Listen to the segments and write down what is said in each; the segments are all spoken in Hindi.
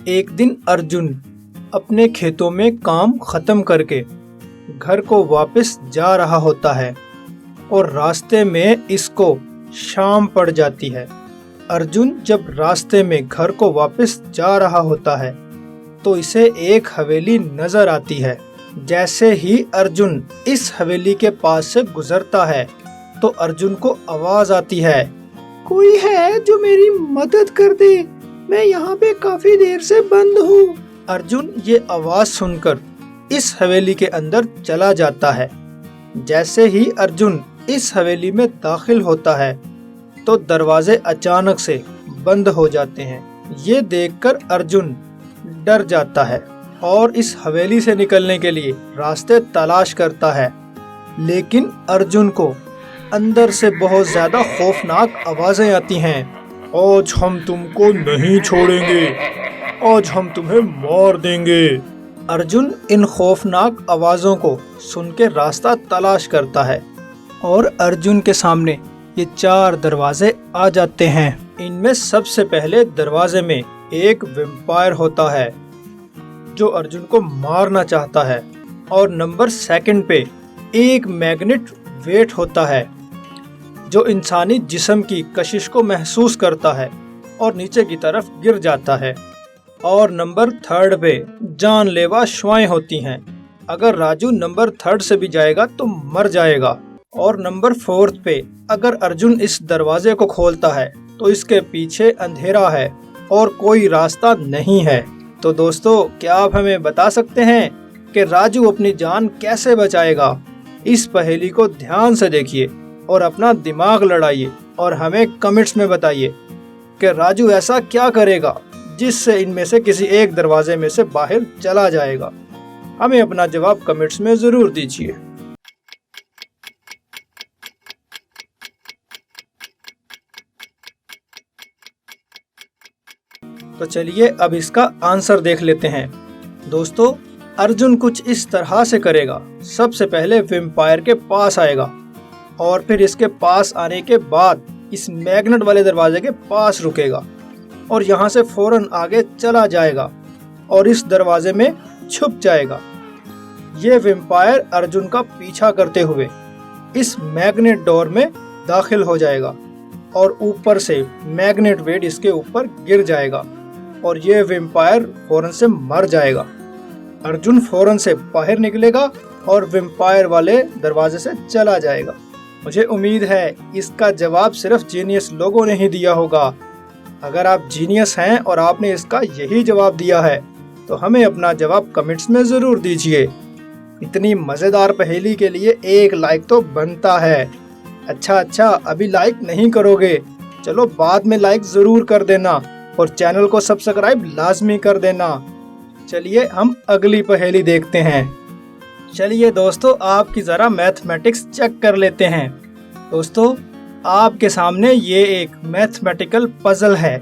एक दिन अर्जुन अपने खेतों में काम खत्म करके घर को वापस जा रहा होता है और रास्ते में इसको शाम पड़ जाती है। अर्जुन जब रास्ते में घर को वापस जा रहा होता है तो इसे एक हवेली नजर आती है। जैसे ही अर्जुन इस हवेली के पास से गुजरता है तो अर्जुन को आवाज आती है, कोई है जो मेरी मदद कर दे, मैं यहाँ पे काफी देर से बंद हूँ। अर्जुन ये आवाज सुनकर इस हवेली के अंदर चला जाता है। जैसे ही अर्जुन इस हवेली में दाखिल होता है तो दरवाजे अचानक से बंद हो जाते हैं। ये देखकर अर्जुन डर जाता है और इस हवेली से निकलने के लिए रास्ते तलाश करता है, लेकिन अर्जुन को अंदर से बहुत ज्यादा खौफनाक आवाजें आती हैं। आज हम तुमको नहीं छोड़ेंगे, आज हम तुम्हें मार देंगे। अर्जुन इन खौफनाक आवाजों को सुन के रास्ता तलाश करता है और अर्जुन के सामने ये 4 दरवाजे आ जाते हैं। इनमें सबसे पहले दरवाजे में एक वैम्पायर होता है जो अर्जुन को मारना चाहता है, और नंबर 2 पे एक मैग्नेट वेट होता है जो इंसानी जिस्म की कशिश को महसूस करता है और नीचे की तरफ गिर जाता है। और नंबर 3 पे जानलेवा श्वाएं होती हैं। अगर राजू नंबर 3 से भी जाएगा तो मर जाएगा। और नंबर 4 पे अगर अर्जुन इस दरवाजे को खोलता है तो इसके पीछे अंधेरा है और कोई रास्ता नहीं है। तो दोस्तों, क्या आप हमें बता सकते हैं कि राजू अपनी जान कैसे बचाएगा? इस पहेली को ध्यान से देखिए और अपना दिमाग लड़ाइए और हमें कमेंट्स में बताइए कि राजू ऐसा क्या करेगा जिससे इनमें से किसी एक दरवाजे में से बाहर चला जाएगा। हमें अपना जवाब कमेंट्स में जरूर दीजिए। तो चलिए अब इसका आंसर देख लेते हैं। दोस्तों, अर्जुन कुछ इस तरह से करेगा। सबसे पहले वैम्पायर के पास आएगा और फिर इसके पास आने के बाद इस मैग्नेट वाले दरवाजे के पास रुकेगा और यहाँ से फौरन आगे चला जाएगा और इस दरवाजे में छुप जाएगा। ये वैम्पायर अर्जुन का पीछा करते हुए इस मैग्नेट डोर में दाखिल हो जाएगा और ऊपर से मैग्नेट वेट इसके ऊपर गिर जाएगा और ये वैम्पायर फौरन से मर जाएगा। अर्जुन फौरन से बाहर निकलेगा और वैम्पायर वाले दरवाजे से चला जाएगा। मुझे उम्मीद है इसका जवाब सिर्फ जीनियस लोगों ने ही दिया होगा। अगर आप जीनियस हैं और आपने इसका यही जवाब दिया है तो हमें अपना जवाब कमेंट्स में जरूर दीजिए। इतनी मजेदार पहेली के लिए एक लाइक तो बनता है। अच्छा, अभी लाइक नहीं करोगे? चलो बाद में लाइक जरूर कर देना और चैनल को सब्सक्राइब लाजमी कर देना। चलिए हम अगली पहेली देखते हैं। चलिए दोस्तों, आपकी जरा मैथमेटिक्स चेक कर लेते हैं। दोस्तों, आपके सामने ये एक मैथमेटिकल पजल है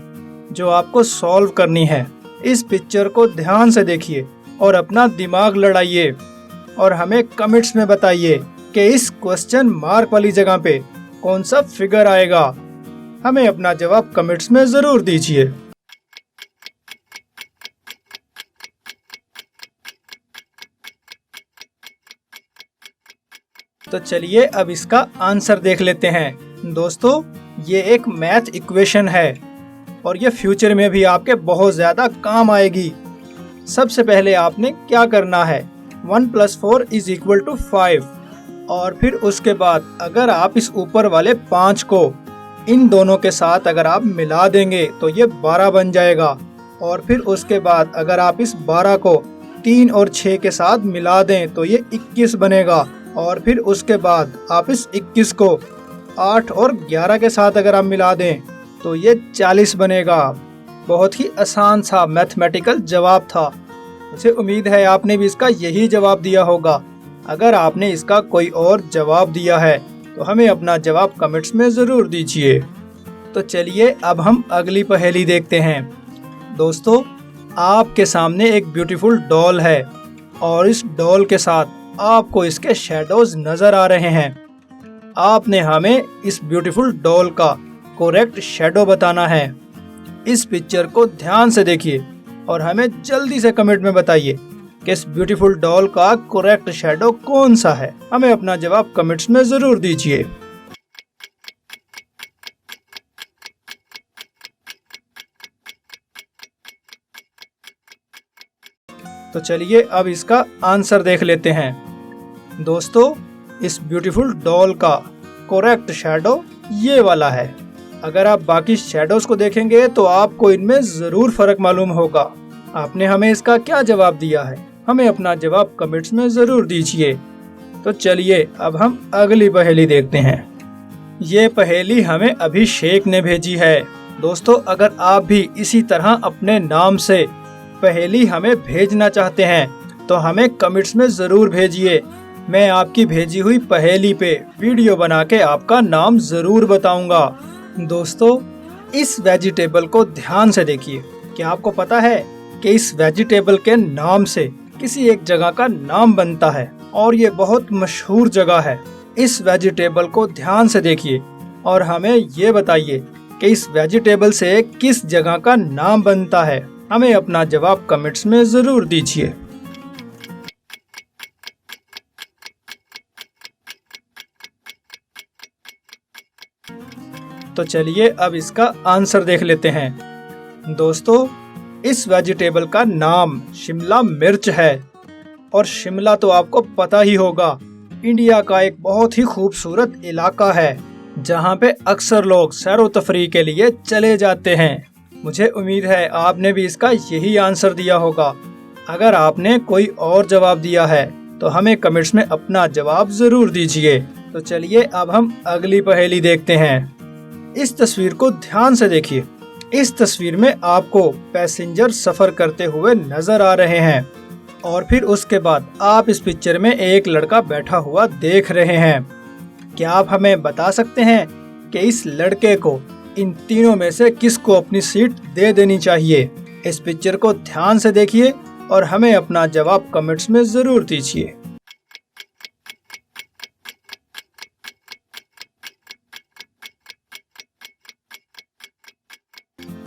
जो आपको सॉल्व करनी है। इस पिक्चर को ध्यान से देखिए और अपना दिमाग लड़ाइए और हमें कमेंट्स में बताइए कि इस क्वेश्चन मार्क वाली जगह पे कौन सा फिगर आएगा। हमें अपना जवाब कमेंट्स में जरूर दीजिए। तो चलिए अब इसका आंसर देख लेते हैं। दोस्तों, ये एक मैथ इक्वेशन है और ये फ्यूचर में भी आपके बहुत ज्यादा काम आएगी। सबसे पहले आपने क्या करना है, 1 + 4 = 5 और फिर उसके बाद अगर आप इस ऊपर वाले 5 को इन दोनों के साथ अगर आप मिला देंगे तो ये 12 बन जाएगा। और फिर उसके बाद अगर आप इस 12 को 3 और 6 के साथ मिला दें तो ये 21 बनेगा। और फिर उसके बाद आप इस 21 को 8 और 11 के साथ अगर आप मिला दें तो ये 40 बनेगा। बहुत ही आसान सा मैथमेटिकल जवाब था। मुझे उम्मीद है आपने भी इसका यही जवाब दिया होगा। अगर आपने इसका कोई और जवाब दिया है तो हमें अपना जवाब कमेंट्स में जरूर दीजिए। तो चलिए अब हम अगली पहेली देखते हैं। दोस्तों, आपके सामने एक ब्यूटीफुल डॉल है और इस डॉल के साथ आपको इसके शैडोज नजर आ रहे हैं। आपने हमें इस ब्यूटीफुल डॉल का करेक्ट शैडो बताना है। इस पिक्चर को ध्यान से देखिए और हमें जल्दी से कमेंट में बताइए कि इस ब्यूटीफुल डॉल का करेक्ट शैडो कौन सा है। हमें अपना जवाब कमेंट्स में जरूर दीजिए। तो चलिए अब इसका आंसर देख लेते हैं। दोस्तों, इस ब्यूटीफुल डॉल का करेक्ट शैडो ये वाला है। अगर आप बाकी शैडोज को देखेंगे तो आपको इनमें जरूर फर्क मालूम होगा। आपने हमें इसका क्या जवाब दिया है, हमें अपना जवाब कमेंट्स में जरूर दीजिए। तो चलिए अब हम अगली पहेली देखते हैं। ये पहेली हमें अभिषेक ने भेजी है। दोस्तों, अगर आप भी इसी तरह अपने नाम से पहेली हमें भेजना चाहते हैं तो हमें कमेंट्स में जरूर भेजिए। मैं आपकी भेजी हुई पहेली पे वीडियो बना के आपका नाम जरूर बताऊंगा। दोस्तों, इस वेजिटेबल को ध्यान से देखिए। क्या आपको पता है कि इस वेजिटेबल के नाम से किसी एक जगह का नाम बनता है और ये बहुत मशहूर जगह है। इस वेजिटेबल को ध्यान से देखिए और हमें ये बताइए कि इस वेजिटेबल से किस जगह का नाम बनता है। हमें अपना जवाब कमेंट्स में जरूर दीजिए। तो चलिए अब इसका आंसर देख लेते हैं। दोस्तों, इस वेजिटेबल का नाम शिमला मिर्च है और शिमला तो आपको पता ही होगा, इंडिया का एक बहुत ही खूबसूरत इलाका है जहां पे अक्सर लोग सैरो तफरी के लिए चले जाते हैं। मुझे उम्मीद है आपने भी इसका यही आंसर दिया होगा। अगर आपने कोई और जवाब दिया है तो हमें कमेंट्स में अपना जवाब जरूर दीजिए। तो चलिए अब हम अगली पहेली देखते हैं। इस तस्वीर को ध्यान से देखिए। इस तस्वीर में आपको पैसेंजर सफर करते हुए नजर आ रहे हैं और फिर उसके बाद आप इस पिक्चर में एक लड़का बैठा हुआ देख रहे हैं। क्या आप हमें बता सकते हैं कि इस लड़के को इन तीनों में से किसको अपनी सीट दे देनी चाहिए? इस पिक्चर को ध्यान से देखिए और हमें अपना जवाब कमेंट्स में जरूर दीजिए।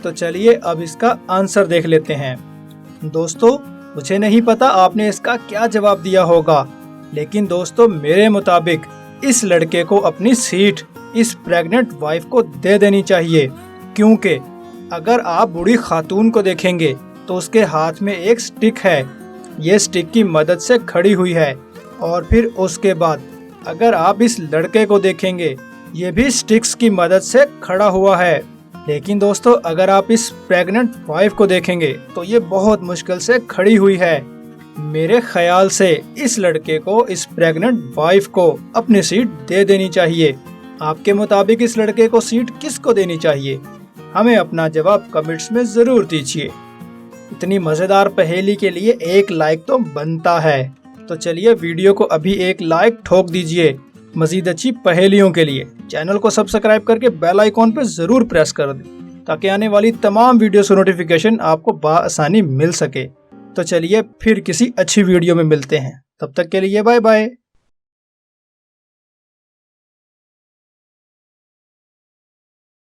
तो चलिए अब इसका आंसर देख लेते हैं। दोस्तों, मुझे नहीं पता आपने इसका क्या जवाब दिया होगा, लेकिन दोस्तों मेरे मुताबिक इस लड़के को अपनी सीट इस प्रेग्नेंट वाइफ को दे देनी चाहिए, क्योंकि अगर आप बूढ़ी खातून को देखेंगे तो उसके हाथ में एक स्टिक है। ये स्टिक की मदद से खड़ी हुई है और फिर उसके बाद अगर आप इस लड़के को देखेंगे, ये भी स्टिक्स की मदद से खड़ा हुआ है। लेकिन दोस्तों, अगर आप इस प्रेग्नेंट वाइफ को देखेंगे तो ये बहुत मुश्किल से खड़ी हुई है। मेरे ख्याल से इस लड़के को इस प्रेग्नेंट वाइफ को अपनी सीट दे देनी चाहिए। आपके मुताबिक इस लड़के को सीट किसको देनी चाहिए? हमें अपना जवाब कमेंट्स में जरूर दीजिए। इतनी मजेदार पहेली के लिए एक लाइक तो बनता है। तो चलिए वीडियो को अभी एक लाइक ठोक दीजिए। मजीद अच्छी पहेलियों के लिए चैनल को सब्सक्राइब करके बेल आइकॉन पर जरूर प्रेस कर दें ताकि आने वाली तमाम वीडियोस की नोटिफिकेशन आपको बआसानी मिल सके। तो चलिए फिर किसी अच्छी वीडियो में मिलते हैं। तब तक के लिए बाय बाय।